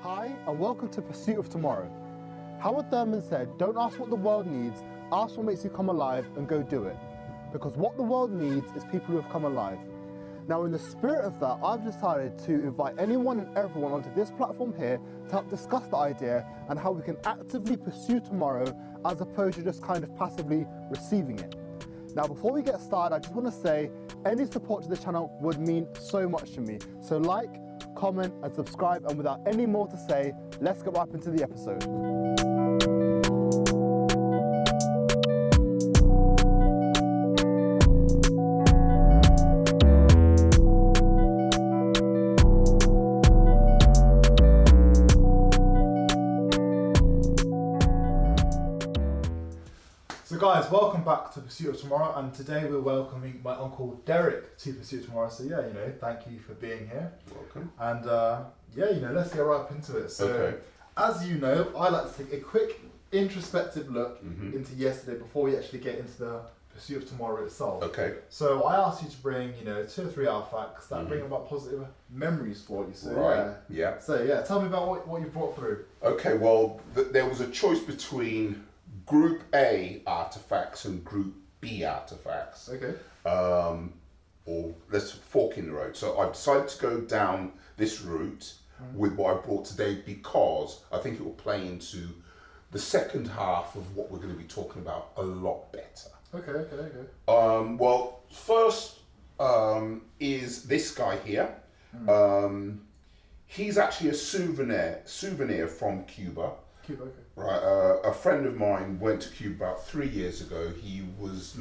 Hi, and welcome to Pursuit of Tomorrow. Howard Thurman said, don't ask what the world needs, ask what makes you come alive and go do it. Because what the world needs is people who have come alive. Now, in the spirit of that, I've decided to invite anyone and everyone onto this platform here to help discuss the idea and how we can actively pursue tomorrow as opposed to just kind of passively receiving it. Now, before we get started, I just want to say any support to the channel would mean so much to me. So like, comment and subscribe, and without any more to say, let's get right into the episode. So guys, welcome back to Pursuit of Tomorrow, and today we're welcoming my uncle Derek to Pursuit of Tomorrow. So yeah, thank you for being here. Welcome. And let's get right up into it. So as you know, I like to take a quick introspective look into yesterday before we actually get into the Pursuit of Tomorrow itself. Okay. So I asked you to bring, 2 or 3 artifacts that bring about positive memories for you. So Right. Yeah. So yeah, tell me about what you brought through. Okay. Well, there was a choice between Group A artifacts and Group B artifacts. Okay. Or let's fork in the road. So I decided to go down this route with what I brought today because I think it will play into the second half of what we're going to be talking about a lot better. Okay. Well, first is this guy here. He's actually a souvenir from Cuba. Cuba, okay. Right, a friend of mine went to Cuba about 3 years ago. He was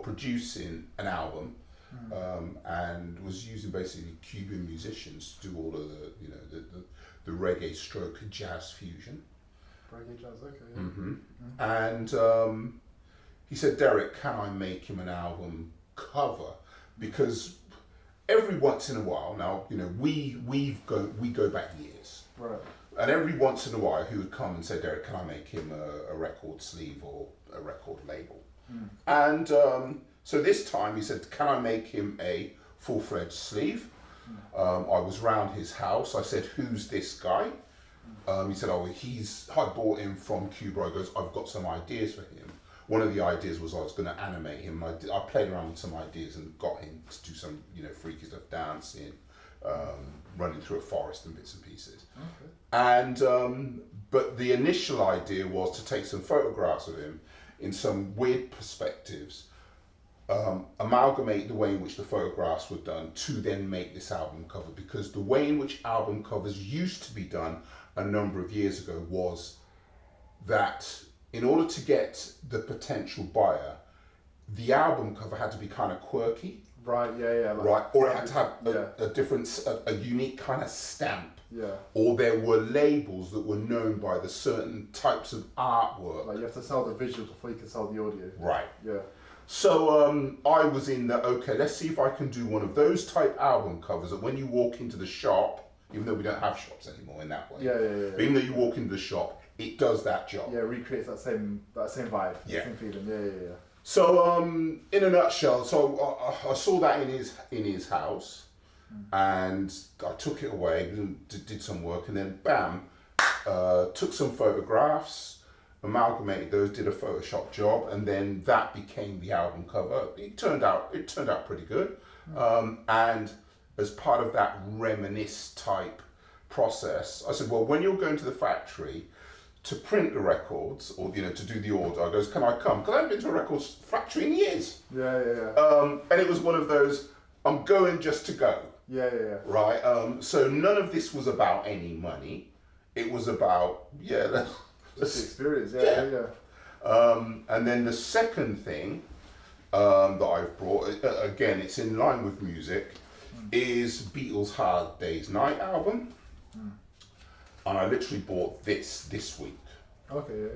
producing an album, and was using basically Cuban musicians to do all of the reggae stroke jazz fusion. Reggae jazz, okay. Yeah. And he said, Derek, can I make him an album cover? Because every once in a while, now we go back years. Right. And every once in a while, he would come and say, Derek, can I make him a record sleeve or a record label? And so this time he said, can I make him a full-fledged sleeve? I was round his house. I said, who's this guy? He said, I bought him from Cuba. I goes, I've got some ideas for him. One of the ideas was I was going to animate him. I played around with some ideas and got him to do some, freaky stuff, dancing, running through a forest and bits and pieces. Okay. And but the initial idea was to take some photographs of him in some weird perspectives, amalgamate the way in which the photographs were done to then make this album cover, because the way in which album covers used to be done a number of years ago was that in order to get the potential buyer, the album cover had to be kind of quirky. Right, yeah. Right, or it had to have a unique kind of stamp. Yeah. Or there were labels that were known by the certain types of artwork. Like you have to sell the visuals before you can sell the audio. Right. Yeah. So I was in let's see if I can do one of those type album covers that when you walk into the shop, even though we don't have shops anymore in that way. Yeah. But even though you walk into the shop, it does that job. Yeah, recreates that same vibe, yeah. Same feeling. Yeah. So in a nutshell, I saw that in his house, and I took it away and did some work, and then bam, took some photographs, amalgamated those, did a Photoshop job, and then that became the album cover. It turned out pretty good, and as part of that reminisce type process, I said, well, when you're going to the factory to print the records, or to do the order, I goes, can I come? Because I haven't been to a records factory in years. Yeah. And it was one of those, I'm going just to go. Yeah. Right. So none of this was about any money. It was about just the experience. Yeah. And then the second thing that I've brought, again, it's in line with music, is Beatles' Hard Day's Night album. And I literally bought this week. Okay.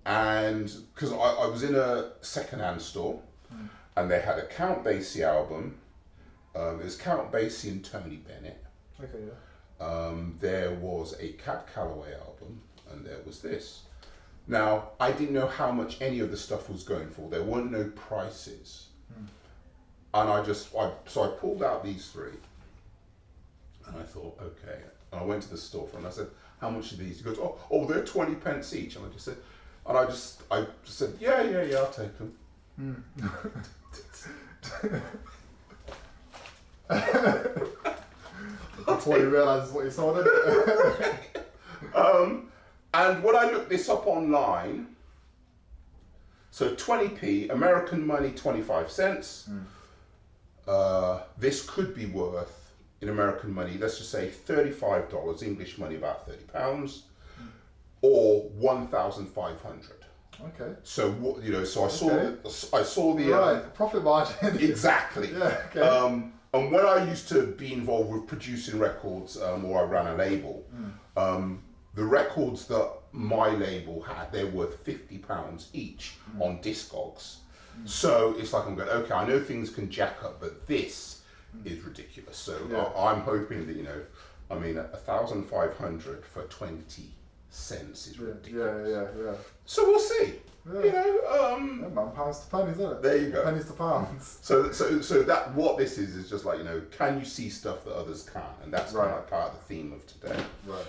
And because I was in a second-hand store, and they had a Count Basie album. It was Count Basie and Tony Bennett. Okay. Yeah. There was a Cab Calloway album, and there was this. Now, I didn't know how much any of the stuff was going for. There weren't no prices. And I pulled out these three, and I thought, thought, okay. And I went to the storefront and I said, how much are these? He goes, oh, they're 20 pence each. And I just said, yeah, I'll take them. Before you realise what you sold it. And when I looked this up online, so 20p, American money 25 cents. This could be worth, in American money, let's just say $35, English money about £30, or 1,500. Okay. So what so I saw the right, profit margin. Exactly. Yeah. Okay. And when I used to be involved with producing records, or I ran a label, the records that my label had, they're worth £50 each on Discogs. So it's like I'm going, okay, I know things can jack up, but this is ridiculous. So I'm hoping that 1,500 for 20 cents is ridiculous. Yeah. So we'll see. Yeah. Man, pounds to pennies, isn't it? There you go. Pennies to pounds. So that what this is just like, can you see stuff that others can't? And that's kind of part of the theme of today. Right.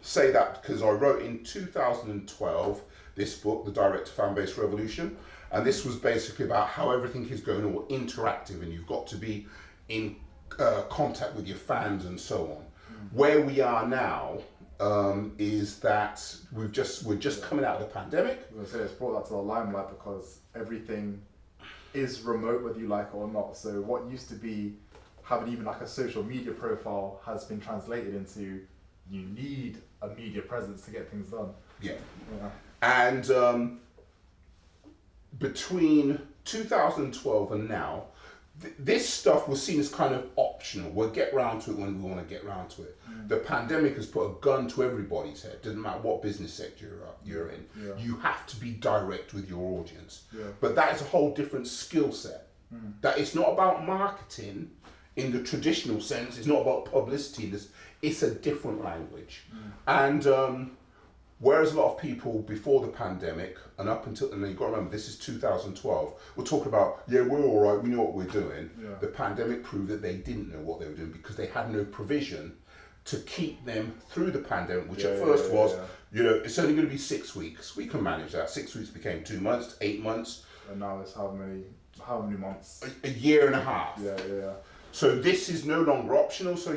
Say that because I wrote in 2012 this book, The Direct to Fanbase Revolution, and this was basically about how everything is going all interactive, and you've got to be in contact with your fans and so on. Where we are now is that we're just coming out of the pandemic. I was going to say, it's brought that to the limelight because everything is remote whether you like it or not. So what used to be having even like a social media profile has been translated into you need a media presence to get things done. Yeah. And between 2012 and now, this stuff was seen as kind of optional. We'll get round to it when we want to get round to it. The pandemic has put a gun to everybody's head. Doesn't matter what business sector you're in. Yeah. You have to be direct with your audience. Yeah. But that is a whole different skill set. That it's not about marketing in the traditional sense. It's not about publicity. It's a different language. And whereas a lot of people before the pandemic and up until, and you've got to remember, this is 2012, we're talking about, we're all right, we know what we're doing. Yeah. The pandemic proved that they didn't know what they were doing because they had no provision to keep them through the pandemic, which at first was, it's only going to be 6 weeks. We can manage that. 6 weeks became 2 months, 8 months. And now it's how many months? A year and a half. Yeah. So this is no longer optional. So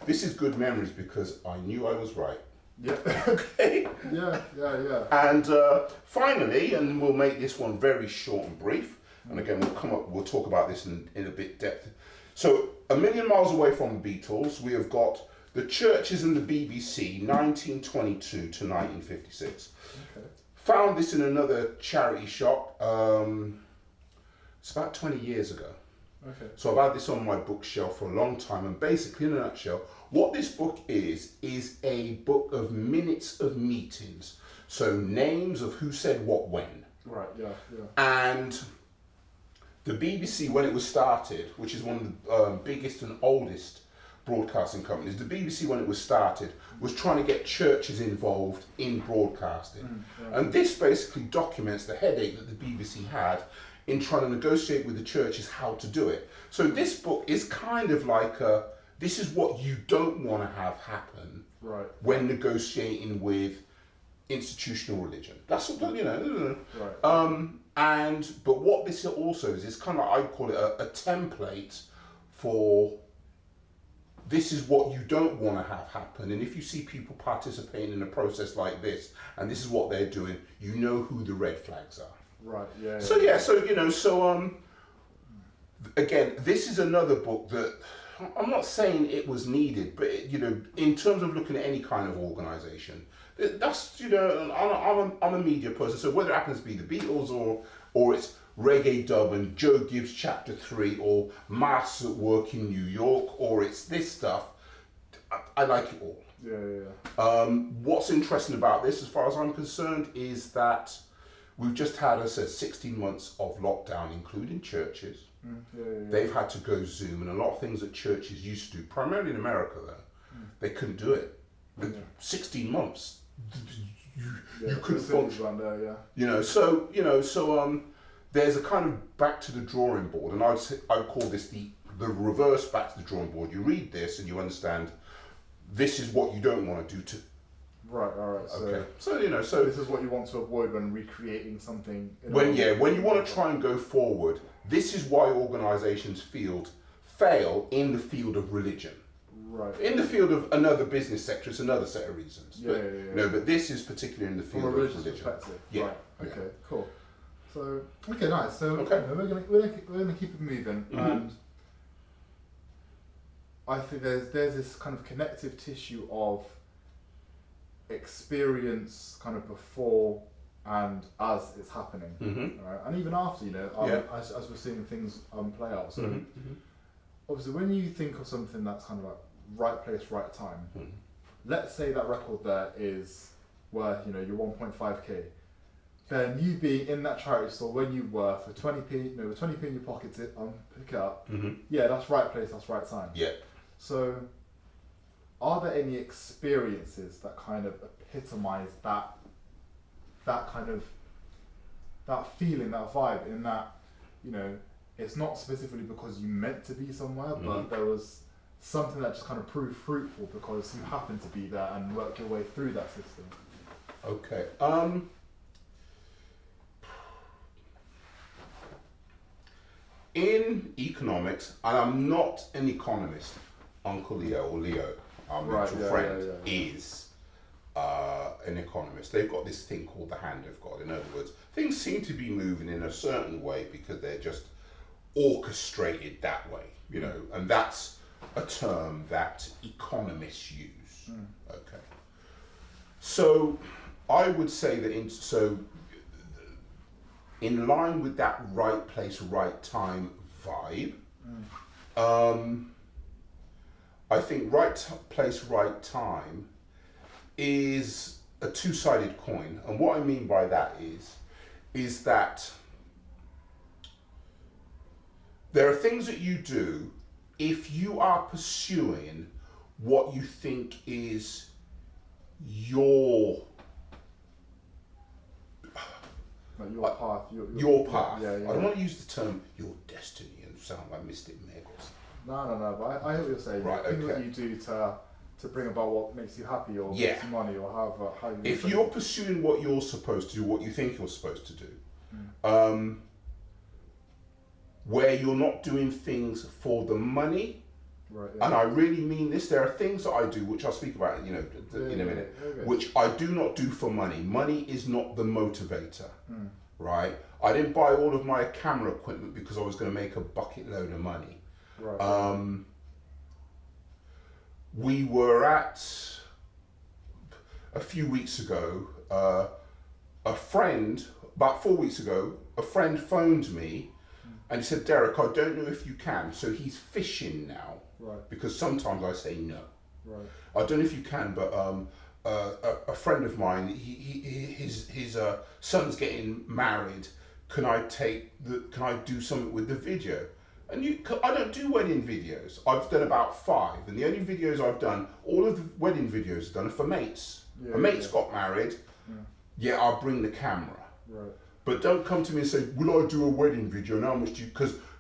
this is good memories because I knew I was right. Yeah. Okay. Yeah. And finally, and we'll make this one very short and brief, and again we'll talk about this in a bit depth. So 1,000,000 miles away from the Beatles, we have got the Churches and the BBC, 1922 to 1956. Okay. Found this in another charity shop. It's about 20 years ago. Okay. So I've had this on my bookshelf for a long time, and basically, in a nutshell, what this book is a book of minutes of meetings. So names of who said what when. Right, yeah. And the BBC, when it was started, which is one of the biggest and oldest broadcasting companies, the BBC, when it was started, was trying to get churches involved in broadcasting. Right. And this basically documents the headache that the BBC had in trying to negotiate with the churches how to do it. So this book is kind of like this is what you don't want to have happen when negotiating with institutional religion. That's what, Right. But what this also is, it's kind of, I call it a template for this is what you don't want to have happen. And if you see people participating in a process like this, and this is what they're doing, you know who the red flags are. Right, yeah. So again, this is another book that I'm not saying it was needed, but in terms of looking at any kind of organisation, that's I'm a media person, so whether it happens to be the Beatles or it's Reggae Dub and Joe Gibbs Chapter 3 or Mass at Work in New York or it's this stuff, I like it all. Yeah. What's interesting about this, as far as I'm concerned, is that we've just had, as I said, 16 months of lockdown, including churches. They've had to go Zoom, and a lot of things that churches used to do, primarily in America though, they couldn't do it. 16 months, you couldn't function. So there's a kind of back to the drawing board, and I'd call this the the reverse back to the drawing board. You read this and you understand this is what you don't want to do to. Right, all right. Okay. So this is what you want to avoid when recreating something. When you want to try and go forward, this is why organisations fail in the field of religion. Right. In the field of another business sector, it's another set of reasons. Yeah. No, but this is particularly in the field From a of religious religion. perspective. Yeah. Right. Okay. Yeah. Cool. So okay, nice. So Okay. we're gonna keep it moving, Mhm. and I think there's this kind of connective tissue of experience, kind of before and as it's happening, Mm-hmm. right? And even after, Yeah. as we're seeing things play out. So Mm-hmm. obviously, when you think of something that's kind of like right place, right time. Mhm. Let's say that record there is worth, your 1.5k. Then you being in that charity store when you were for 20p, with 20p in your pocket to pick it up. Mm-hmm. Yeah, that's right place, that's right time. Yeah. So, are there any experiences that kind of epitomise that kind of that feeling, that vibe, in that it's not specifically because you meant to be somewhere, but there was something that just kind of proved fruitful because you happened to be there and worked your way through that system. Okay. In economics, and I'm not an economist, Uncle Leo or Leo, our mutual friend, is an economist. They've got this thing called the hand of God. In other words, things seem to be moving in a certain way because they're just orchestrated that way, and that's a term that economists use. Okay. So I would say that in line with that right place, right time vibe, I think right place, right time is a two-sided coin. And what I mean by that is that there are things that you do if you are pursuing what you think is your path. Your path. Yeah. I don't want to use the term your destiny and sound like Mystic Megals. No, but I hear what you're saying. Right, Things okay. that you do to bring about what makes you happy or makes you money or how you. If you're pursuing what you're supposed to do, what you think you're supposed to do, where you're not doing things for the money, right, and I really mean this, there are things that I do, which I'll speak about in a minute, which I do not do for money. Money is not the motivator, right? I didn't buy all of my camera equipment because I was going to make a bucket load of money. Right. We were at, a few weeks ago, about 4 weeks ago, a friend phoned me and he said, Derek, I don't know if you can. So he's fishing now, Right. because sometimes I say no. Right. I don't know if you can, but a friend of mine, his son's getting married. Can I do something with the video? And I don't do wedding videos. I've done about 5, and the only videos I've done, all of the wedding videos I've done are for mates. A mate's got married. Yeah, I'll bring the camera. Right. But don't come to me and say, will I do a wedding video and how much do you,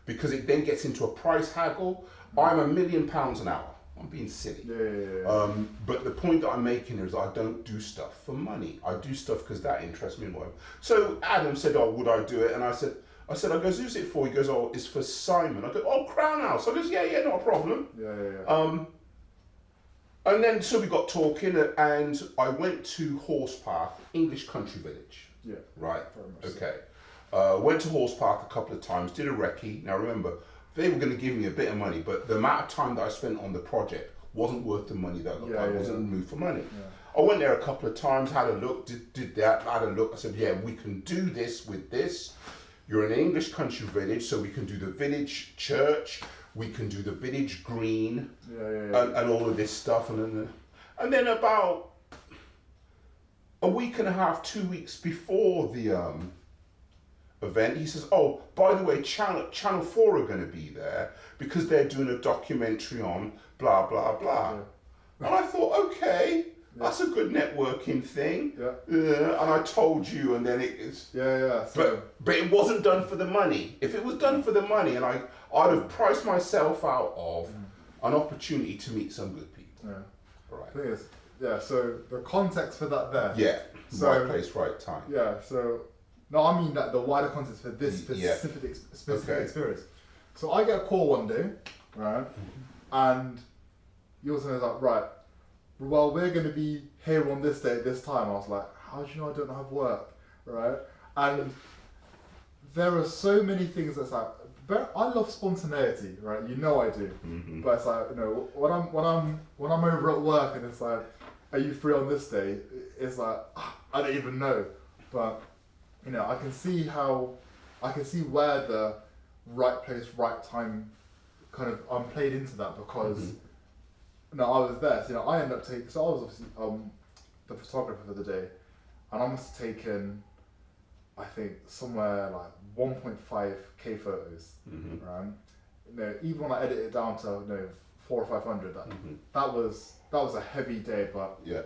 because it then gets into a price haggle. I'm £1 million an hour. I'm being silly. Yeah. But the point that I'm making is I don't do stuff for money. I do stuff because that interests me and whatever. So Adam said, oh, would I do it? And I said, who's it for? He goes, oh, it's for Simon. I go, oh, Crown House. I goes, yeah, not a problem. Yeah. And then so we got talking, and I went to Horsepath, English Country Village. Yeah. Right. Very much Okay. Went to Horsepath a couple of times, did a recce. Now remember, they were going to give me a bit of money, but the amount of time that I spent on the project wasn't worth the money that I got. I wasn't in the mood for money. Yeah. I went there a couple of times, had a look, did that, had a look. I said, yeah, we can do this with this. You're in an English country village, so we can do the village church, we can do the village green, and all of this stuff. And then about a week and a half, 2 weeks before the event, he says, oh, by the way, Channel 4 are going to be there because they're doing a documentary on blah, blah, blah. And I thought, okay, That's a good networking thing. Yeah. And I told you, and then it's. Yeah. So, but it wasn't done for the money. If it was done for the money, and I'd have priced myself out of an opportunity to meet some good people. yeah. Right. Thing is, yeah. So the context for that there. Yeah. So, right place, right time. Yeah. So no, I mean that the wider context for this specific experience. So I get a call one day, right, and you're saying like, right, well, we're going to be here on this day at this time. I was like, how do you know I don't have work, right? And there are so many things that's like, but I love spontaneity, right? You know I do, but it's like, you know, when I'm over at work and it's like, are you free on this day? It's like, I don't even know, but you know, I can see where the right place, right time kind of played into that because I was there. So, you know, I ended up taking. So I was obviously the photographer for the day, and I must have taken, I think, somewhere like 1.5k photos. Right? You know, even when I edit it down to 400 or 500, that was a heavy day. But yeah,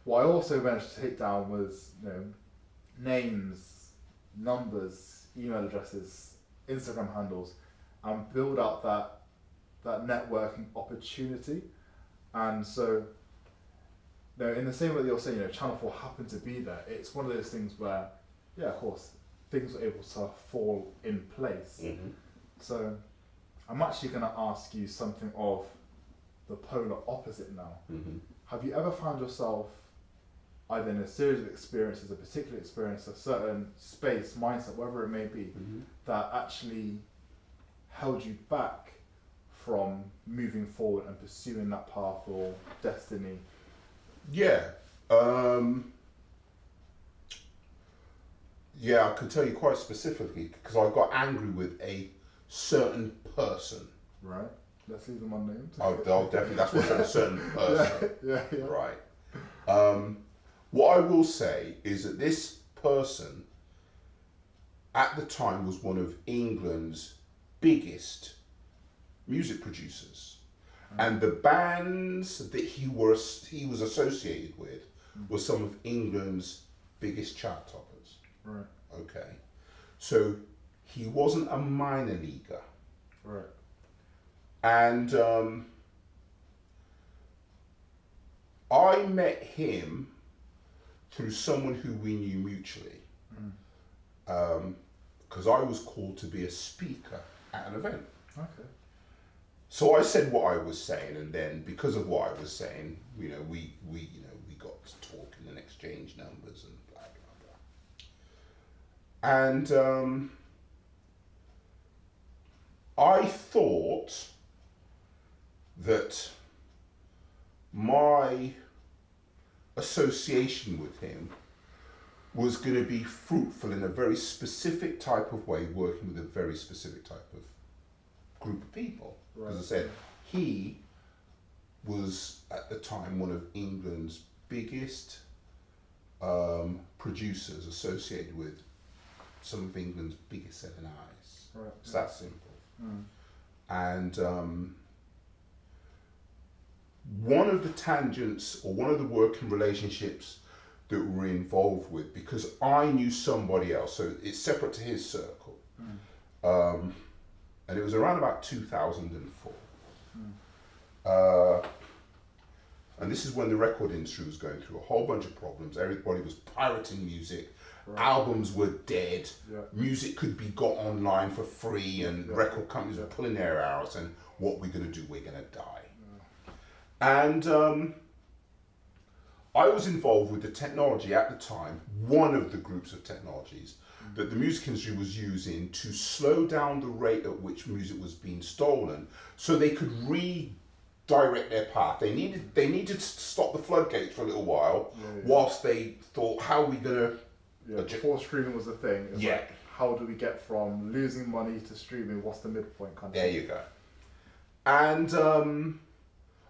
what I also managed to take down was names, numbers, email addresses, Instagram handles, and build out that networking opportunity. And so, in the same way that you're saying, Channel 4 happened to be there, it's one of those things where, yeah, of course, things were able to fall in place. So, I'm actually going to ask you something of the polar opposite now. Have you ever found yourself either in a series of experiences, a particular experience, a certain space, mindset, whatever it may be, that actually held you back from moving forward and pursuing that path or destiny? Yeah. Yeah, I can tell you quite specifically because I got angry with a certain person. Right. Let's leave them unnamed. I'll definitely, that's what a certain person. Yeah. Right. What I will say is that this person at the time was one of England's biggest music producers. And the bands that he was associated with were some of England's biggest chart toppers. Right. Okay. So he wasn't a minor leaguer. Right. And I met him through someone who we knew mutually. Because I was called to be a speaker at an event. Okay. So I said what I was saying, and then because of what I was saying, we got to talking and exchange numbers and blah blah blah. And I thought that my association with him was going to be fruitful in a very specific type of way, working with a very specific type of group of people. Because I said, he was at the time one of England's biggest producers associated with some of England's biggest selling artists. Right. It's that simple. And one of the tangents or one of the working relationships that we're involved with, because I knew somebody else, so it's separate to his circle. And it was around about 2004. And this is when the record industry was going through a whole bunch of problems. Everybody was pirating music. Right. Albums were dead. Yeah. Music could be got online for free, and record companies were pulling their hair out and what we're going to do, we're going to die. And I was involved with the technology at the time, one of the groups of technologies that the music industry was using to slow down the rate at which music was being stolen so they could redirect their path. They needed to stop the floodgates for a little while whilst they thought, how are we going to... before streaming was a thing, it's like, how do we get from losing money to streaming? What's the midpoint kind of thing? There you go. And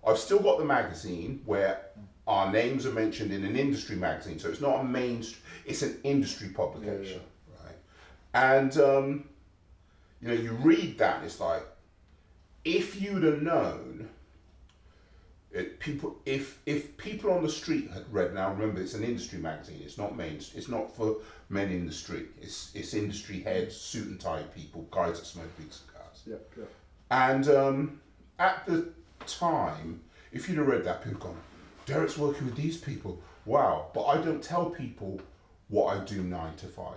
I've still got the magazine where our names are mentioned in an industry magazine, so it's not a mainstream, it's an industry publication, right? And you read that, and it's like, if you'd have known, people, if people on the street had read, now remember it's an industry magazine, it's not it's not for men in the street, it's industry heads, suit and tie people, guys that smoke big cigars. Yeah. And at the time, if you'd have read that, people gone, Derek's working with these people, wow. But I don't tell people what I do 9 to 5.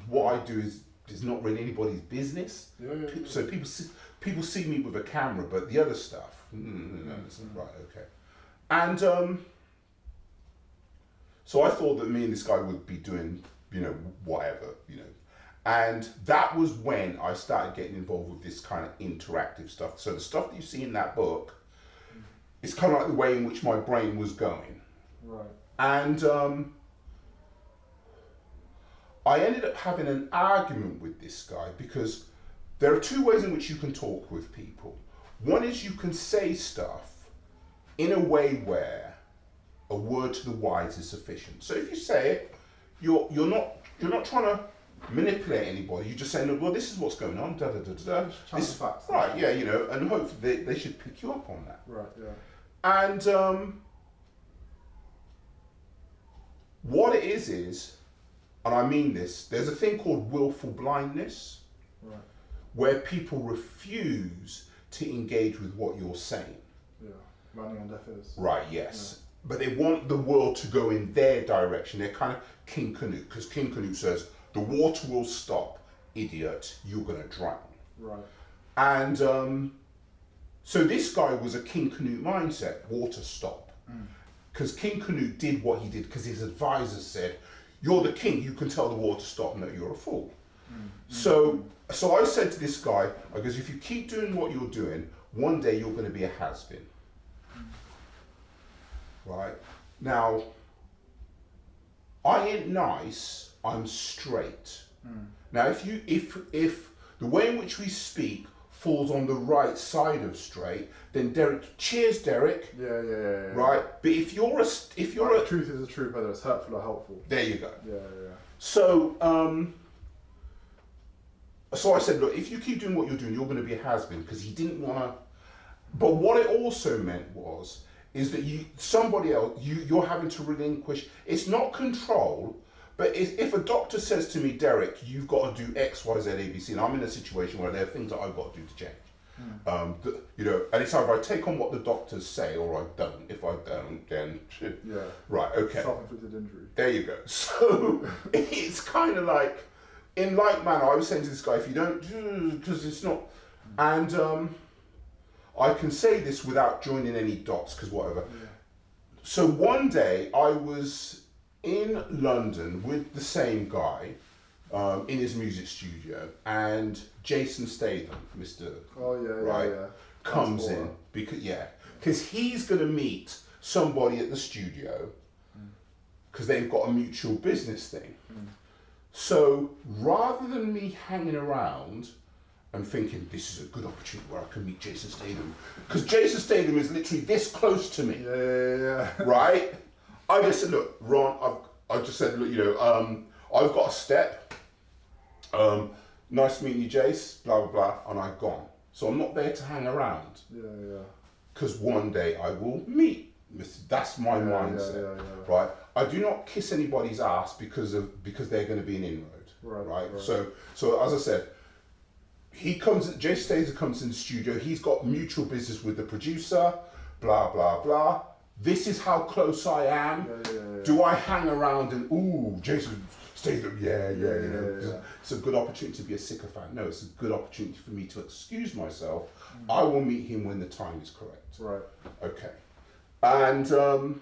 What I do is not really anybody's business. Yeah. So people see me with a camera, but the other stuff, right, okay. And so I thought that me and this guy would be doing, whatever, And that was when I started getting involved with this kind of interactive stuff. So the stuff that you see in that book is kind of like the way in which my brain was going. Right. And I ended up having an argument with this guy because there are 2 ways in which you can talk with people. One is you can say stuff in a way where a word to the wise is sufficient. So if you say it, you're not trying to manipulate anybody. You're just saying, well, this is what's going on. Da da da da. This facts. Right? Yeah, and hopefully they should pick you up on that. Right. Yeah. And what it is, and I mean this, there's a thing called willful blindness, Right. where people refuse to engage with what you're saying. Yeah. Running on deaf ears. Right, yes. But they want the world to go in their direction. They're kind of King Canute, because King Canute says, the water will stop, idiot, you're going to drown. Right. And so this guy was a King Canute mindset, water stop. Because King Canute did what he did because his advisors said, you're the king, you can tell the water to stop. No, you're a fool. So I said to this guy, I goes, if you keep doing what you're doing, one day you're going to be a has-been. Right? Now, I ain't nice, I'm straight. Now, if the way in which we speak falls on the right side of straight, then Derek, cheers, Derek. Yeah. Right? But if you're The truth is the truth, whether it's hurtful or helpful. there you go. Yeah. So, so I said, look, if you keep doing what you're doing, you're going to be a has-been, because he didn't want to. But what it also meant is that somebody else, you're having to relinquish. It's not control, but if a doctor says to me, Derek, you've got to do X, Y, Z, A, B, C, and I'm in a situation where there are things that I've got to do to change. And it's either I take on what the doctors say or I don't. If I don't, then Yeah. right, okay. Self-inflicted injury. There you go. So it's kind of like, in like manner, I was saying to this guy, if you don't, because it's not, and I can say this without joining any dots, because whatever. Yeah. So one day I was in London with the same guy in his music studio, and Jason Statham, Mr. Oh yeah. Right, Yeah. comes That's in because he's going to meet somebody at the studio because they've got a mutual business thing. So rather than me hanging around and thinking this is a good opportunity where I can meet Jason Statham, because Jason Statham is literally this close to me, Yeah. right? I just said, look, Ron, I just said, look, I've got a step. Nice meeting you, Jace, blah, blah, blah, and I've gone. So I'm not there to hang around. Yeah. Because one day I will meet. That's my mindset, Yeah. right? I do not kiss anybody's ass because they're going to be an inroad, right? So as I said, Jason Statham comes in the studio. He's got mutual business with the producer, blah blah blah. This is how close I am. Yeah. Do I hang around and Jason Statham? Yeah. It's a good opportunity to be a sycophant. No, it's a good opportunity for me to excuse myself. I will meet him when the time is correct. Right. Okay. And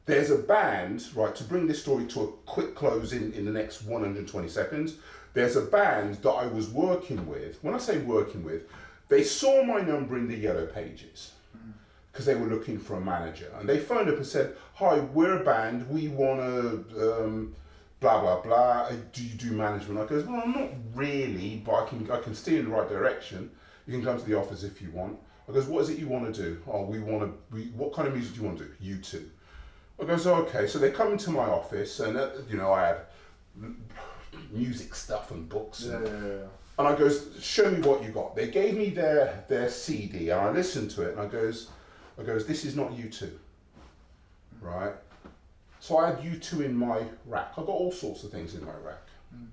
there's a band, right, to bring this story to a quick close in the next 120 seconds, there's a band that I was working with. When I say working with, they saw my number in the Yellow Pages because they were looking for a manager. And they phoned up and said, hi, we're a band, we want to blah, blah, blah. Do you do management? I goes, well, not really, but I can steer in the right direction. You can come to the office if you want. I goes, what is it you want to do? Oh, what kind of music do you want to do? U2. I goes, oh, okay. So they come into my office and, I had music stuff and books. Yeah. And I goes, show me what you got. They gave me their CD and I listened to it and I goes, I goes, this is not U2, right? So I had U2 in my rack. I got all sorts of things in my rack.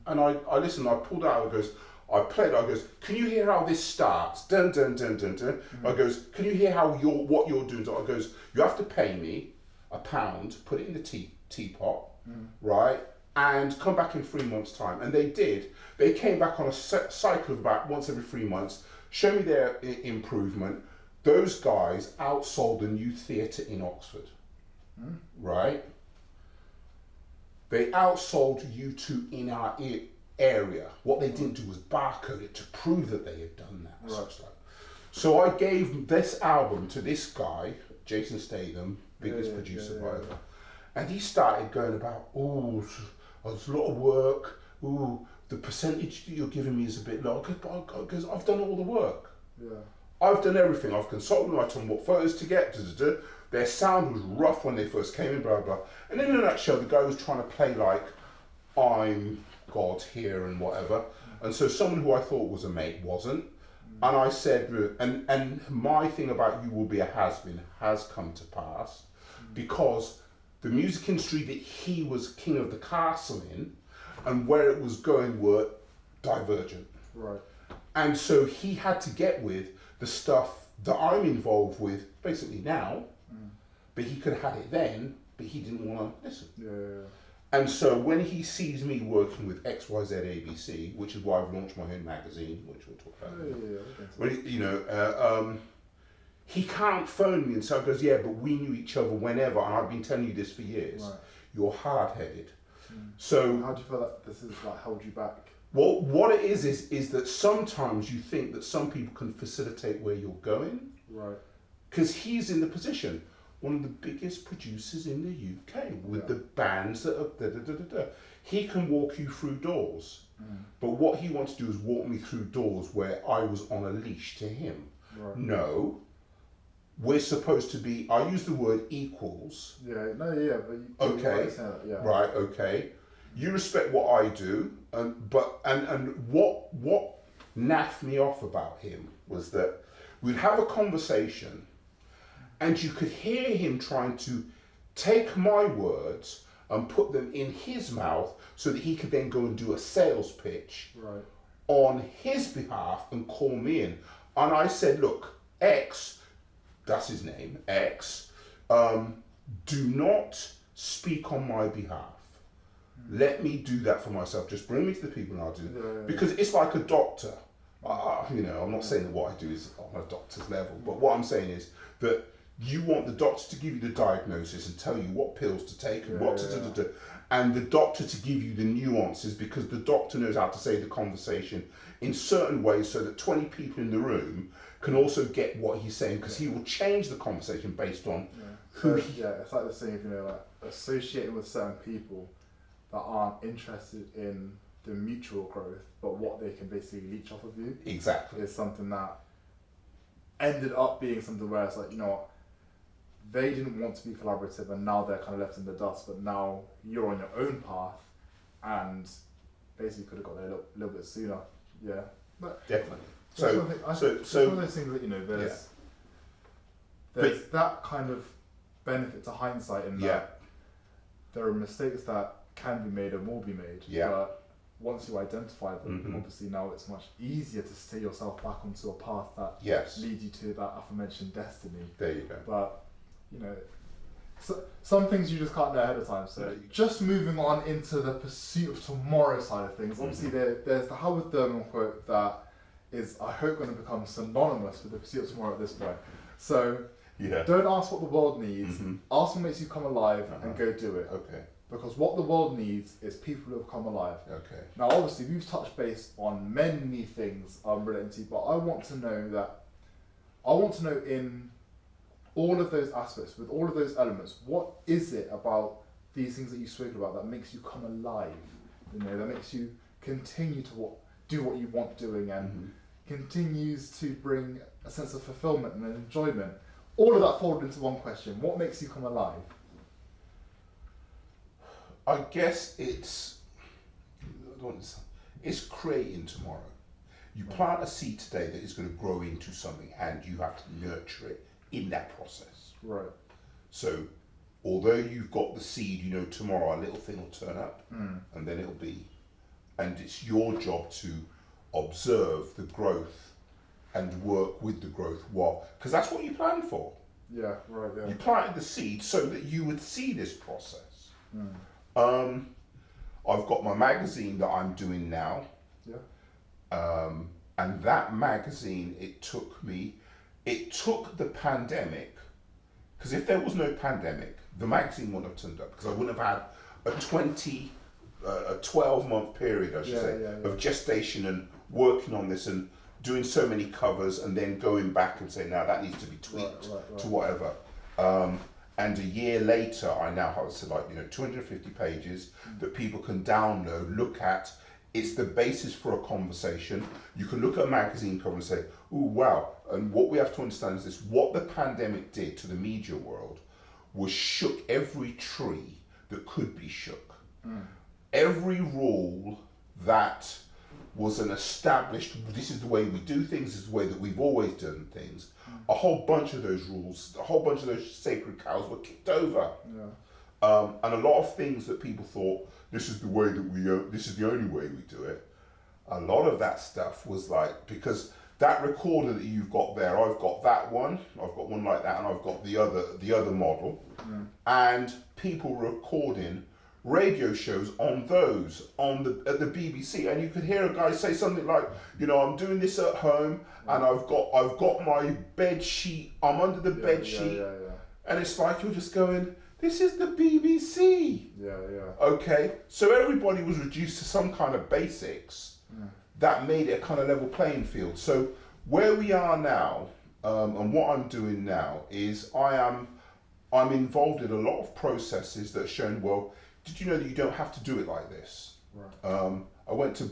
And I listened, I pulled out, I goes, I played, I goes, can you hear how this starts? Dun, dun, dun, dun, dun. I goes, can you hear how what you're doing? I goes, you have to pay me £1, put it in the teapot, right? And come back in 3 months' time. And they did. They came back on a cycle of about once every 3 months, show me their improvement. Those guys outsold the new theatre in Oxford, right? They outsold U2 in our area. What they didn't do was barcode it to prove that they had done that. Right. So I gave this album to this guy, Jason Statham, biggest producer, whatever. And he started going about, oh, it's a lot of work. Ooh, the percentage that you're giving me is a bit low. Because I've done all the work. Yeah. I've done everything. I've consulted them. I told them what photos to get. Their sound was rough when they first came in, blah, blah. And in a nutshell, the guy was trying to play like, I'm God here and whatever. And so someone who I thought was a mate wasn't. And I said, and my thing about you will be a has-been has come to pass because the music industry that he was king of the castle in and where it was going were divergent. Right. And so he had to get with the stuff that I'm involved with basically now, but he could have had it then, but he didn't want to listen. Yeah. And so when he sees me working with XYZ ABC, which is why I've launched my own magazine, which we'll talk about later, when he can't phone me and say, goes, yeah, but we knew each other whenever, and I've been telling you this for years. Right. You're hard-headed. So how do you feel like this has like held you back? well, what it is that sometimes you think that some people can facilitate where you're going. Right. Because he's in the position, one of the biggest producers in the UK with the bands that are He can walk you through doors. But what he wants to do is walk me through doors where I was on a leash to him. Right. No, we're supposed to be, I use the word equals. Yeah, no, yeah, but you Okay. right, that, yeah. Right, okay. You respect what I do, and what naffed me off about him was that we'd have a conversation and you could hear him trying to take my words and put them in his mouth so that he could then go and do a sales pitch Right. on his behalf and call me in. And I said, look, X, that's his name, X, do not speak on my behalf. Let me do that for myself. Just bring me to the people and I'll do it. Yeah. Because it's like a doctor. I'm not saying that what I do is on a doctor's level, but what I'm saying is that you want the doctor to give you the diagnosis and tell you what pills to take and what to and the doctor to give you the nuances because the doctor knows how to say the conversation in certain ways so that 20 people in the room can also get what he's saying because he will change the conversation based on who he... Yeah, it's like the same, like associating with certain people that aren't interested in the mutual growth, but what they can basically leech off of you. Exactly. Is something that ended up being something where it's like, you know what, they didn't want to be collaborative and now they're kind of left in the dust, but now you're on your own path and basically could have got there a little bit sooner. Yeah. But definitely. It's one of those things that, there's that kind of benefit to hindsight in that there are mistakes that can be made and will be made. Yeah. But once you identify them, obviously now it's much easier to steer yourself back onto a path that leads you to that aforementioned destiny. There you go. But, so, some things you just can't know ahead of time. So just moving on into the pursuit of tomorrow side of things. Obviously there's the Howard Thurman quote that is, I hope, going to become synonymous with the pursuit of tomorrow at this point. So don't ask what the world needs, ask what makes you come alive and go do it. Okay. Because what the world needs is people who have come alive. Okay. Now obviously we've touched base on many things relating to, but I want to know in all of those aspects, with all of those elements, what is it about these things that you spoke about that makes you come alive? That makes you continue to do what you want doing and continues to bring a sense of fulfillment and enjoyment. All of that folded into one question. What makes you come alive? I guess it's creating tomorrow. You plant a seed today that is going to grow into something and you have to nurture it in that process. Right. So although you've got the seed, you know tomorrow a little thing will turn up and then it'll be, and it's your job to observe the growth and work with the growth because that's what you planned for. Yeah, right, yeah. You planted the seed so that you would see this process. I've got my magazine that I'm doing now. Yeah. And that magazine, it took the pandemic, because if there was no pandemic, the magazine wouldn't have turned up, because I wouldn't have had a 12-month period, I should say, of gestation and working on this and doing so many covers and then going back and saying, now that needs to be tweaked to whatever. And a year later, I now have 250 pages that people can download, look at. It's the basis for a conversation. You can look at a magazine cover and say, "Ooh, wow!" And what we have to understand is this: what the pandemic did to the media world was shook every tree that could be shook. Every rule that was an established, this is the way we do things, this is the way that we've always done things. A whole bunch of those rules, a whole bunch of those sacred cows were kicked over. And a lot of things that people thought, this is the way that this is the only way we do it. A lot of that stuff was like, because that recorder that you've got there, I've got that one, I've got one like that, and I've got the other model. And people recording radio shows on those at the BBC, and you could hear a guy say something like, I'm doing this at home, and I've got my bed sheet, I'm under the bed sheet, and it's like you're just going, this is the BBC. Okay, so everybody was reduced to some kind of basics that made it a kind of level playing field. So where we are now, and what I'm doing now is I'm involved in a lot of processes that are shown, well, did you know that you don't have to do it like this? I went to,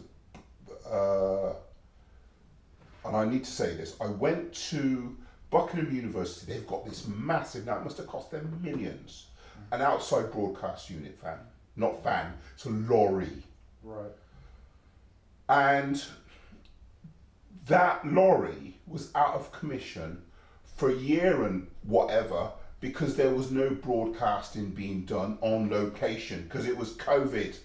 and I need to say this, I went to Buckingham University. They've got this massive, now it must have cost them millions, an outside broadcast unit it's a lorry. And that lorry was out of commission for a year and whatever, because there was no broadcasting being done on location because it was COVID.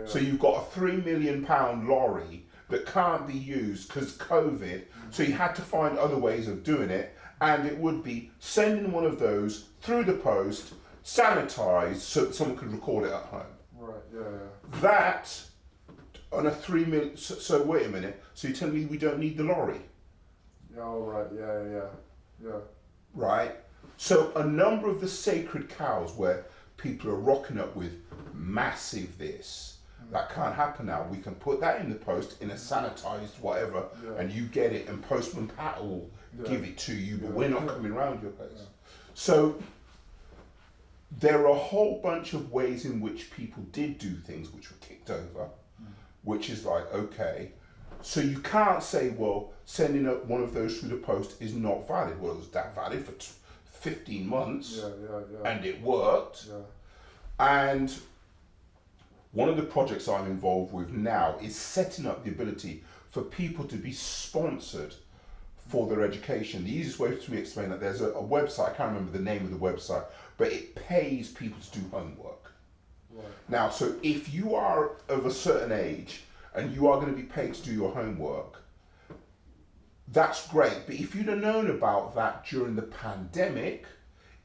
So you've got a £3 million lorry that can't be used because COVID. So you had to find other ways of doing it, and it would be sending one of those through the post, sanitized, so that someone could record it at home. That on a 3 million. So wait a minute. So you're telling me we don't need the lorry? Right. So a number of the sacred cows where people are rocking up with massive this, that can't happen now. We can put that in the post in a sanitized whatever, and you get it, and Postman Pat will give it to you, but we're not coming around your place. So there are a whole bunch of ways in which people did do things which were kicked over, which is like, okay, so you can't say, well, sending up one of those through the post is not valid. Well, it was that valid for 15 months, and it worked. And one of the projects I'm involved with now is setting up the ability for people to be sponsored for their education. The easiest way for me to explain that, there's a website, I can't remember the name of the website, but it pays people to do homework. Now, so if you are of a certain age and you are going to be paid to do your homework, that's great. But if you'd have known about that during the pandemic,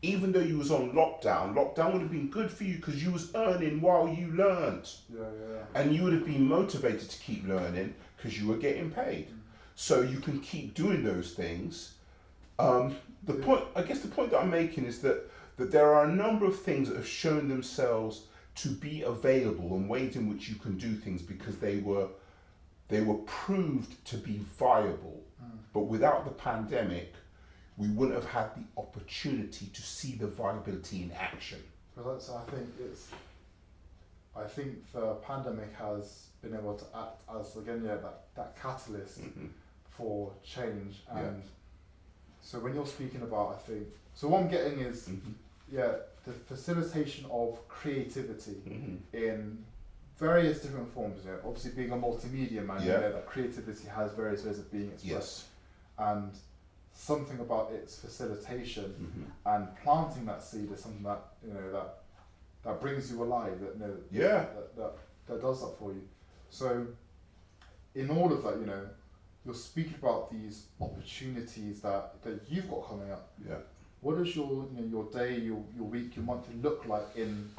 even though you was on lockdown would have been good for you because you was earning while you learned. And you would have been motivated to keep learning because you were getting paid. So you can keep doing those things. The point that I'm making is that there are a number of things that have shown themselves to be available and ways in which you can do things because they were proved to be viable. But without the pandemic, we wouldn't have had the opportunity to see the viability in action. So I think the pandemic has been able to act as that catalyst for change. And so when you're speaking about, I think, so what I'm getting is the facilitation of creativity in various different forms. Obviously being a multimedia man, that creativity has various ways of being expressed. And something about its facilitation Mm-hmm. and planting that seed is something that that brings you alive. Yeah. That does that for you. So, in all of that, you're speaking about these opportunities that you've got coming up. Yeah. What does your day, your week, your month look like in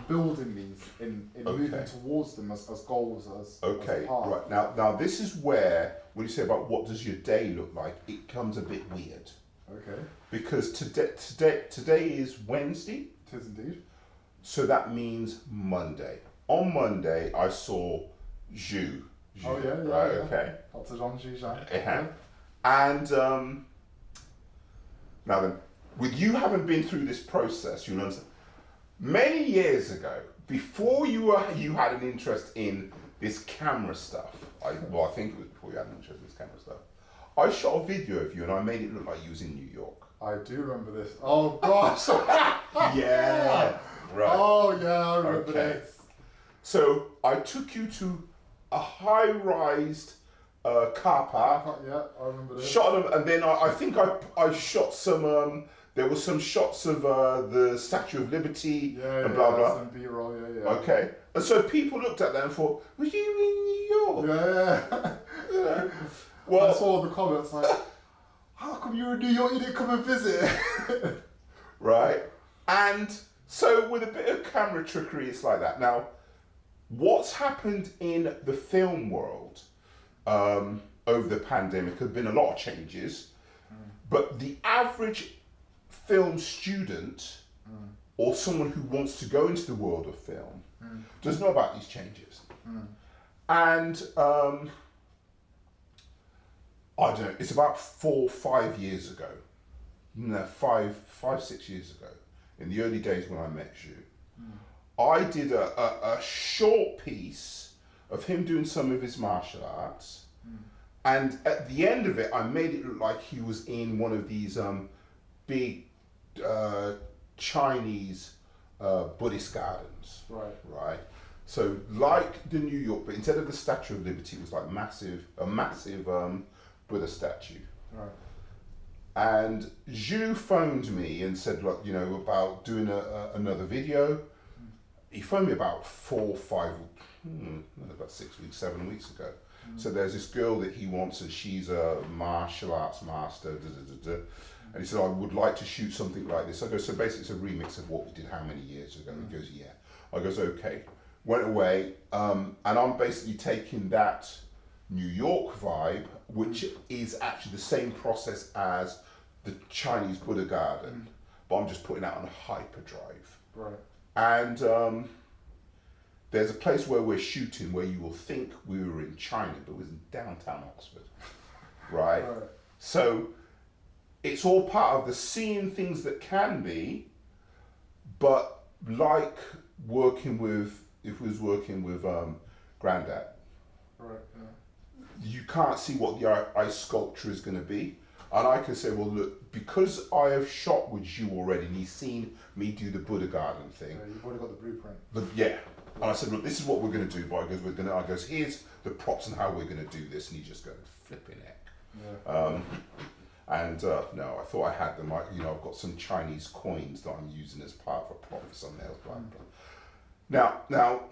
building these, in moving towards them as goals, as a path? Right. Now this is where, when you say about what does your day look like, it comes a bit weird. Okay. Because today is Wednesday. It is indeed. So that means Monday. On Monday, I saw Zhu. Oh yeah. Right. Okay. Dr. Zhang Zhizhan. Yeah. And now then, with you having been through this process, you'll understand. Many years ago, before you had an interest in this camera stuff, I think it was before you had an interest in this camera stuff, I shot a video of you and I made it look like you was in New York. I do remember this. Oh gosh. Yeah. Right. Oh yeah, I remember this. So I took you to a high-rised car park. Yeah, I remember this. Shot them, and then I think I shot some. There were some shots of the Statue of Liberty and blah blah. Some B-roll, yeah. Okay, and so people looked at that and thought, "Was you in New York?" Yeah. Well, I saw the comments like, "How come you were in New York? You didn't come and visit?" Right, and so with a bit of camera trickery, it's like that. Now, what's happened in the film world over the pandemic have been a lot of changes, but the average film student or someone who wants to go into the world of film doesn't know about these changes. And I don't know, it's about 4-5 years ago, no, 5-6 years ago, in the early days when I met you, I did a short piece of him doing some of his martial arts, and at the end of it, I made it look like he was in one of these big Chinese Buddhist gardens. Right. So like the New York, but instead of the Statue of Liberty, it was like a massive Buddha statue. Right. And Zhu phoned me and said, look, about doing another video. He phoned me about 6 weeks, 7 weeks ago. So there's this girl that he wants, and she's a martial arts master. And he said, I would like to shoot something like this. I go, so basically it's a remix of what we did how many years ago? He goes, yeah. I goes, okay. Went away, and I'm basically taking that New York vibe, which is actually the same process as the Chinese Buddha garden, but I'm just putting that on hyperdrive. Right. And there's a place where we're shooting where you will think we were in China, but it was in downtown Oxford. Right? So it's all part of the seeing things that can be, but like working with, if we was working with Grandad, you can't see what the ice sculpture is going to be. And I can say, well, look, because I have shot with you already, and he's seen me do the Buddha garden thing. Yeah, you've already got the blueprint. Yeah. And I said, look, this is what we're going to do. But I goes, here's the props and how we're going to do this. And he just goes, flipping heck. Yeah. No, I thought I had them. I've got some Chinese coins that I'm using as part of a prop for something else. Blah, blah. Now,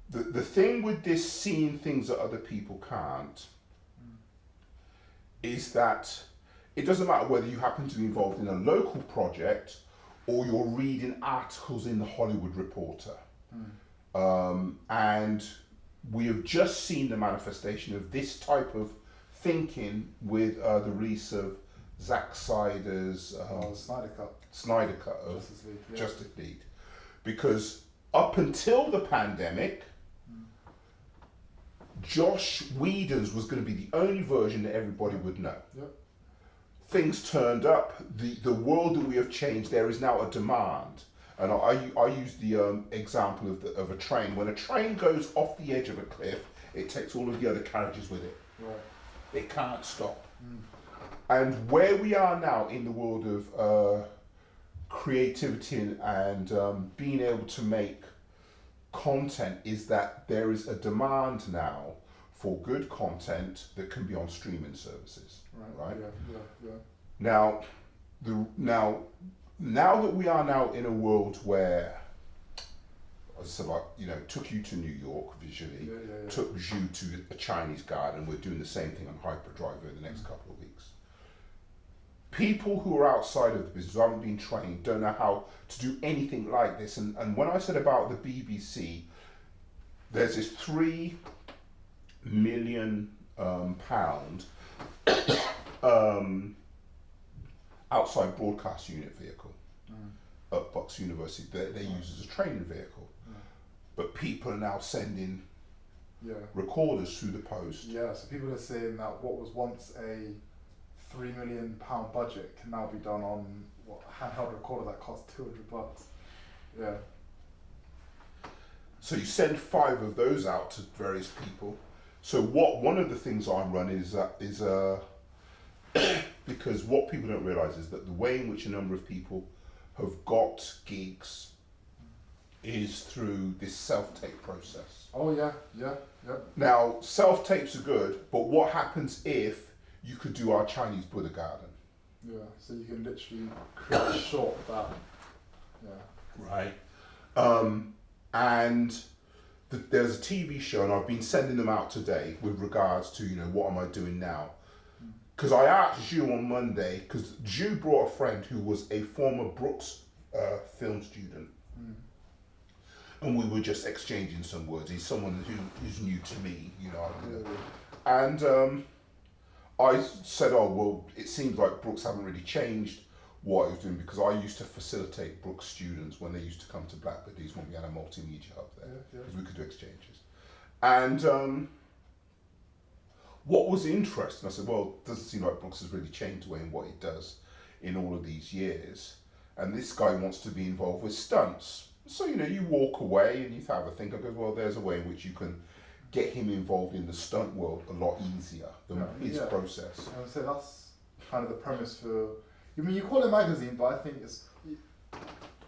the thing with this seeing things that other people can't is that it doesn't matter whether you happen to be involved in a local project or you're reading articles in the Hollywood Reporter. And we have just seen the manifestation of this type of thinking with the release of Zack Snyder's Snyder Cut of Justice League. Because up until the pandemic, Josh Whedon's was going to be the only version that everybody would know. Yep. Things turned up. The world that we have changed. There is now a demand, and I use the example of a train. When a train goes off the edge of a cliff, it takes all of the other carriages with it. Right. It can't stop. And where we are now in the world of creativity and being able to make content is that there is a demand now for good content that can be on streaming services. right? Yeah. Now, now that we are now in a world where, as I said, like, took you to New York visually, took Zhu to a Chinese garden, we're doing the same thing on hyperdrive over the next couple of weeks. People who are outside of the business, who haven't been trained, don't know how to do anything like this. And when I said about the BBC, there's this £3 million pound outside broadcast unit vehicle at Bucks University. They use as a training vehicle, but people are now sending recorders through the post. Yeah, so people are saying that what was once a £3 million budget can now be done on a handheld recorder that costs $200. Yeah. So you send 5 of those out to various people. So one of the things I'm running is because what people don't realise is that the way in which a number of people have got gigs is through this self-tape process. Oh yeah. Now, self-tapes are good, but what happens if you could do our Chinese Buddha garden? Yeah, so you can literally create a short of that. Yeah. Right. And there's a TV show, and I've been sending them out today with regards to, what am I doing now? Because I asked Zhu on Monday, because Zhu brought a friend who was a former Brooks film student. And we were just exchanging some words. He's someone who's new to me, And I said, oh, well, it seems like Brooks haven't really changed what he was doing, because I used to facilitate Brooks students when they used to come to Blackbirdies when we had a multimedia hub there, because we could do exchanges. And what was interesting, I said, well, it doesn't seem like Brooks has really changed the way in what he does in all of these years. And this guy wants to be involved with stunts. So, you walk away and you have a think. I go, well, there's a way in which you can get him involved in the stunt world a lot easier than his process. I would say that's kind of the premise for. You call it a magazine, but I think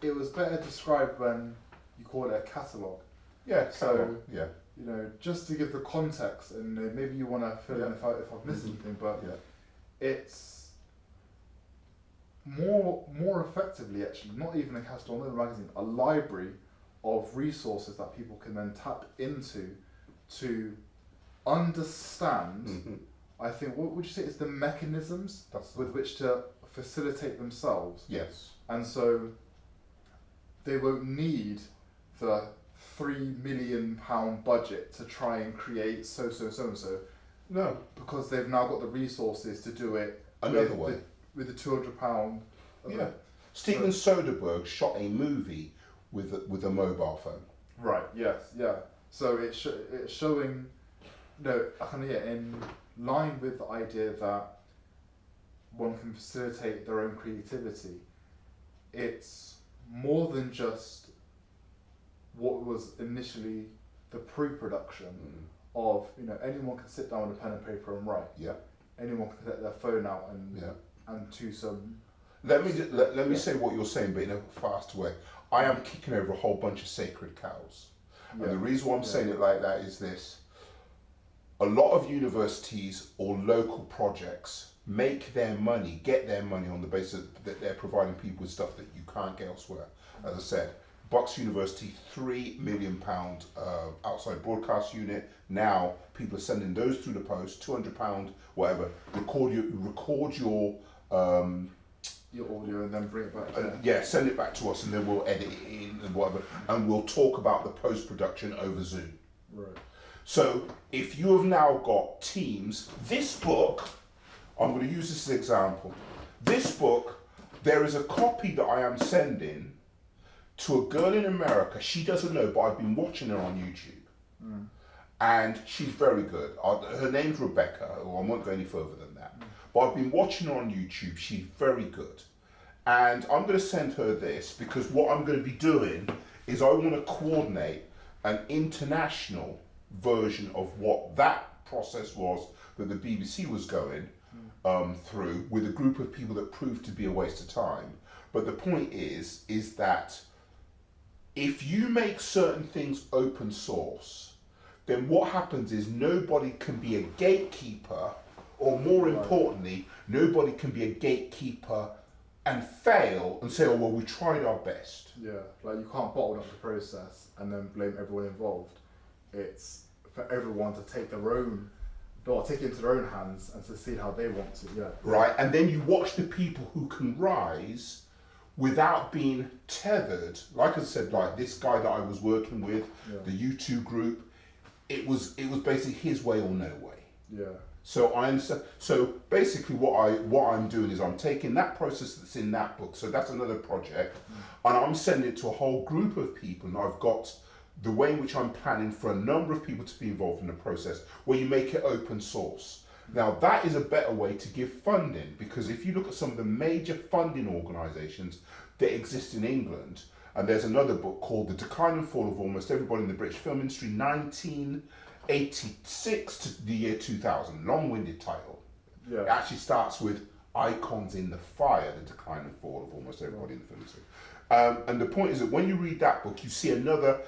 it was better described when you call it a catalogue. Yeah. So yeah. Just to give the context, and maybe you want to fill in if I've missed anything, but it's more effectively, actually, not even a catalogue, not a magazine, a library of resources that people can then tap into to understand. I think, what would you say is the mechanisms with which to facilitate themselves? Yes. And so they won't need the £3 million budget to try and create so. No. Because they've now got the resources to do it another way. With the £200. Yeah. Steven Soderbergh shot a movie with a mobile phone. Right, yes, yeah. So it's showing, in line with the idea that one can facilitate their own creativity. It's more than just what was initially the pre-production of, anyone can sit down with a pen and paper and write. Yeah. Anyone can get their phone out and to some. Let me say what you're saying, but in a fast way. I am kicking over a whole bunch of sacred cows. And the reason why I'm saying it like that is this. A lot of universities or local projects get their money on the basis that they're providing people with stuff that you can't get elsewhere. As I said, Bucks University, £3 million outside broadcast unit. Now people are sending those through the post, £200, whatever. Record your audio and then bring it back. Send it back to us, and then we'll edit it in and whatever, and we'll talk about the post production over Zoom. Right. So if you have now got teams, this book, I'm going to use this as an example. This book, there is a copy that I am sending to a girl in America. She doesn't know, but I've been watching her on YouTube. And she's very good. Her name's Rebecca, or I won't go any further than that. But I've been watching her on YouTube. She's very good. And I'm going to send her this, because what I'm going to be doing is I want to coordinate an international version of what that process was that the BBC was going through, with a group of people that proved to be a waste of time. But the point is that if you make certain things open source, then what happens is nobody can be a gatekeeper or more importantly, nobody can be a gatekeeper and fail and say, oh, well, we tried our best. Yeah, like you can't bottle up the process and then blame everyone involved. It's for everyone to take take it into their own hands and to see how they want to. Yeah. Right, and then you watch the people who can rise without being tethered. Like I said, like this guy that I was working with, the U2 group, it was basically his way or no way. Yeah. So I understand. So basically, what I'm doing is I'm taking that process that's in that book. So that's another project, and I'm sending it to a whole group of people. And I've got the way in which I'm planning for a number of people to be involved in the process, where you make it open source. Now that is a better way to give funding, because if you look at some of the major funding organisations that exist in England, and there's another book called The Decline and Fall of Almost Everybody in the British Film Industry, 1986 to the year 2000, long-winded title. Yeah. It actually starts with Icons in the Fire, The Decline and Fall of Almost Everybody in the Film Industry. And the point is that when you read that book, you see another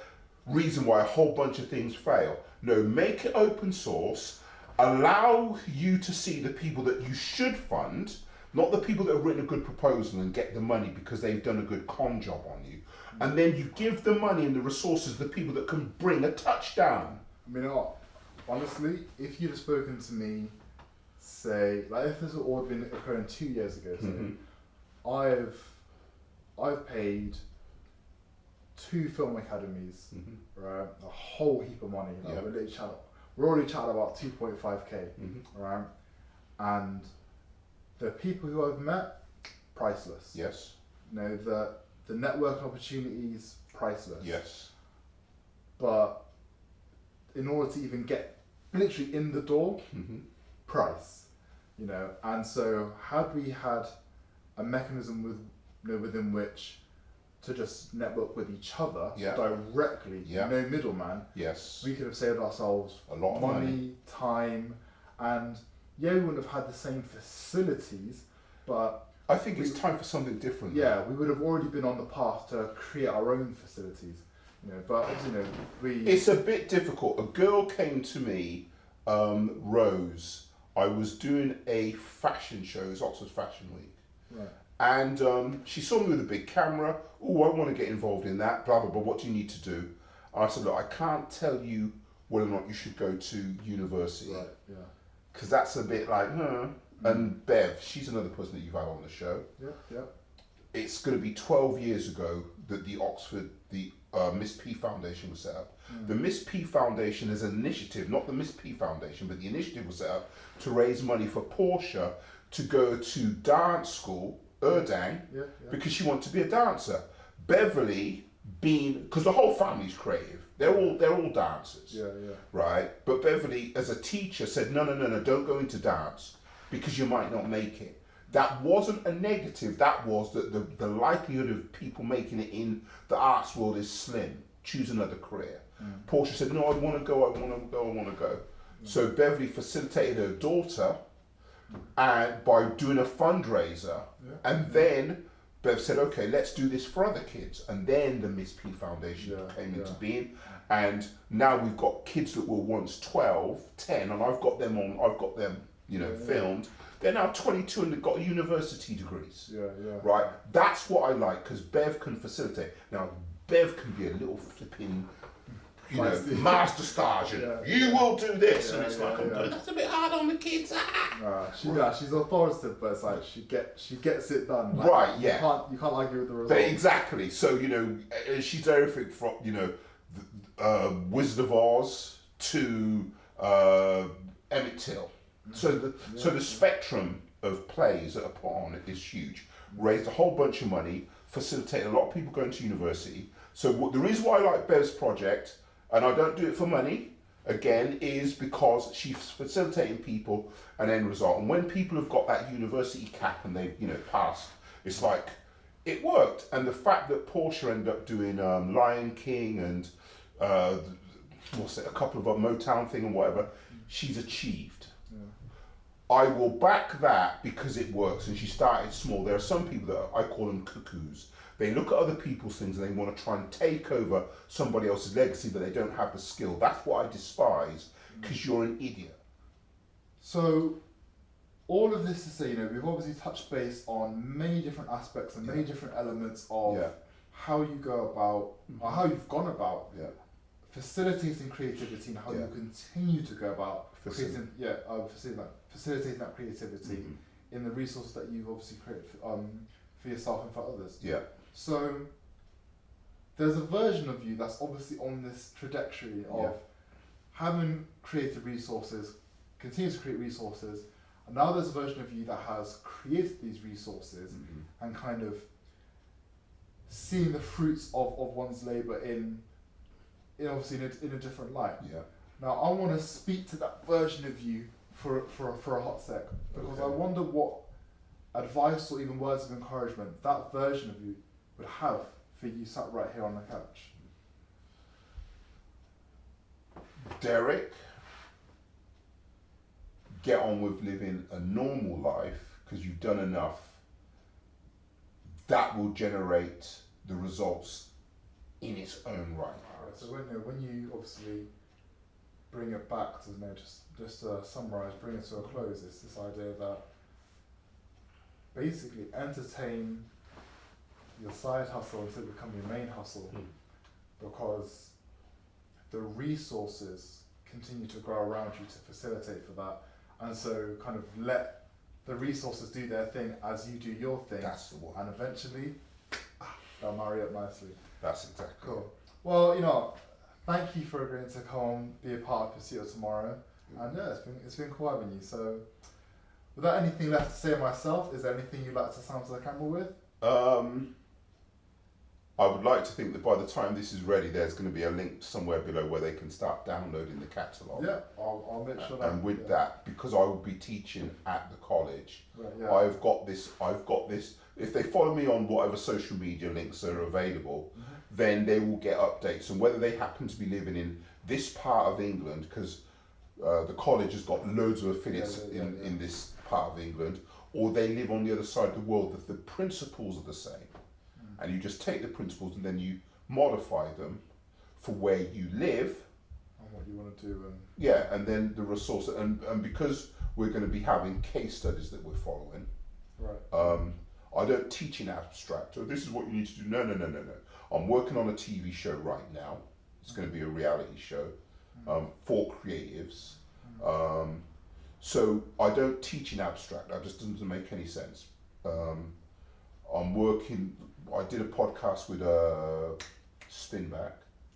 reason why a whole bunch of things fail. No, make it open source, allow you to see the people that you should fund, not the people that have written a good proposal and get the money because they've done a good con job on you. And then you give the money and the resources to the people that can bring a touchdown. I mean, honestly, if you'd have spoken to me, say, like if this had all been occurring 2 years ago, say, I've paid 2 film academies, right, a whole heap of money. Like, we're already chatting about 2.5k, right, and the people who I've met, priceless. Yes. You know, the networking opportunities, priceless. Yes. But in order to even get literally in the door, price, you know. And so had we had a mechanism within which to just network with each other directly, no middleman, we could have saved ourselves a lot of money, time, and we wouldn't have had the same facilities, but I think it's time for something different. Yeah, we would have already been on the path to create our own facilities. You know, but you know, it's a bit difficult. A girl came to me, Rose. I was doing a fashion show, it was Oxford Fashion Week. Right. And she saw me with a big camera. Oh, I want to get involved in that, blah, blah, blah. What do you need to do? And I said, look, I can't tell you whether or not you should go to university. Right, yeah. Because that's a bit like, And Bev, she's another person that you've had on the show. Yeah, yeah. It's going to be 12 years ago that the Miss P Foundation was set up. The Miss P Foundation is an initiative, not the Miss P Foundation, but the initiative was set up to raise money for Portia to go to dance school, Erdang, because she wanted to be a dancer. Beverly, because the whole family's creative, they're all dancers, right? But Beverly, as a teacher, said, no, don't go into dance because you might not make it. That wasn't a negative. That was that the likelihood of people making it in the arts world is slim. Choose another career. Portia said, no, I want to go. So Beverly facilitated her daughter and by doing a fundraiser. And then Bev said, okay, let's do this for other kids. And then the Miss P Foundation came into being. And now we've got kids that were once 12, 10, and I've got them, filmed. They're now 22 and they've got university degrees. Right? That's what I like, because Bev can facilitate. Now, Bev can be a little flipping, master stage. You will do this. And it's like, that's a bit hard on the kids. She's authoritative, but it's like she gets it done. Like, right, yeah. You can't argue with the results. Exactly. So, she's everything from, Wizard of Oz to Emmett Till. So the spectrum of plays that are put on is huge. Raised a whole bunch of money, facilitated a lot of people going to university. So the reason why I like Bev's project, and I don't do it for money, again, is because she's facilitating people an end result. And when people have got that university cap and they've passed, it's like it worked. And the fact that Portia ended up doing Lion King and a couple of a Motown thing and whatever, she's achieved. I will back that because it works, and she started small. There are some people that I call them cuckoos. They look at other people's things and they want to try and take over somebody else's legacy, but they don't have the skill. That's what I despise, because you're an idiot. So, all of this to say, we've obviously touched base on many different aspects and many different elements of how you go about, or how you've gone about facilitating creativity, and how you continue to go about facilitating that creativity in the resources that you've obviously created for yourself and for others. Yeah. So there's a version of you that's obviously on this trajectory of having created resources, continues to create resources, and now there's a version of you that has created these resources and kind of seeing the fruits of one's labour in obviously in a different light. Yeah. Now I want to speak to that version of you for a hot sec, because I wonder what advice or even words of encouragement that version of you would have for you sat right here on the couch. Derek, get on with living a normal life, because you've done enough. That will generate the results in its own right. So when you obviously bring it back to just to summarise, bring it to a close, it's this idea that basically entertain your side hustle until it becomes your main hustle, because the resources continue to grow around you to facilitate for that, and so kind of let the resources do their thing as you do your thing. That's the one. And eventually they'll marry up nicely. That's exactly cool. Well, thank you for agreeing to come be a part of Pursuit of Tomorrow, and it's been cool having you. So without anything left to say myself, is there anything you'd like to sound to the camera with? I would like to think that by the time this is ready, there's going to be a link somewhere below where they can start downloading the catalogue. Yeah, I'll make sure that. And with that, because I will be teaching at the college, I've got this. If they follow me on whatever social media links are available, then they will get updates. And whether they happen to be living in this part of England, because the college has got loads of affiliates in this part of England, or they live on the other side of the world, that the principles are the same. And you just take the principles and then you modify them for where you live. And what you want to do. And then the resource. And because we're going to be having case studies that we're following, I don't teach in abstract. So this is what you need to do. No. I'm working on a TV show right now. It's going to be a reality show for creatives. So I don't teach in abstract. That just doesn't make any sense. I did a podcast with Spinback.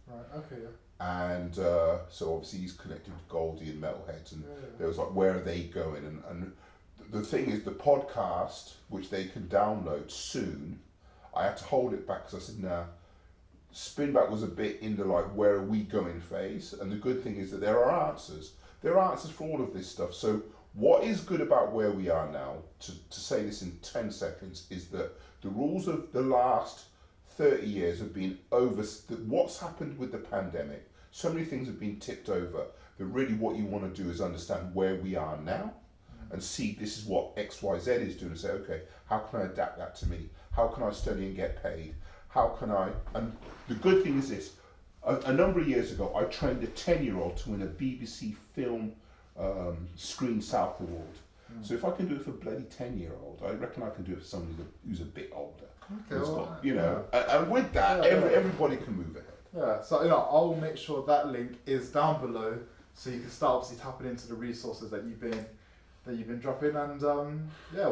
Right, okay, And so obviously he's connected with Goldie and Metalheads, and there was like, where are they going? And the thing is, the podcast, which they can download soon, I had to hold it back because I said, nah, Spinback was a bit in the like, where are we going phase. And the good thing is that there are answers. There are answers for all of this stuff. So what is good about where we are now, to say this in 10 seconds, is that the rules of the last 30 years have been over. What's happened with the pandemic, so many things have been tipped over, that really what you want to do is understand where we are now and see this is what XYZ is doing, and say, okay, how can I adapt that to me? How can I study and get paid? How can I, and the good thing is this, a number of years ago, I trained a 10-year-old to win a BBC Film Screen South Award. So if I can do it for a bloody 10-year-old, I reckon I can do it for somebody who's a bit older. Okay, and with that, everybody can move ahead. Yeah, so I'll make sure that link is down below, so you can start obviously tapping into the resources that you've been dropping. And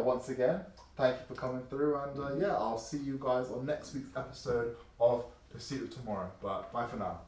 once again, thank you for coming through. And I'll see you guys on next week's episode of Pursuit of Tomorrow. But bye for now.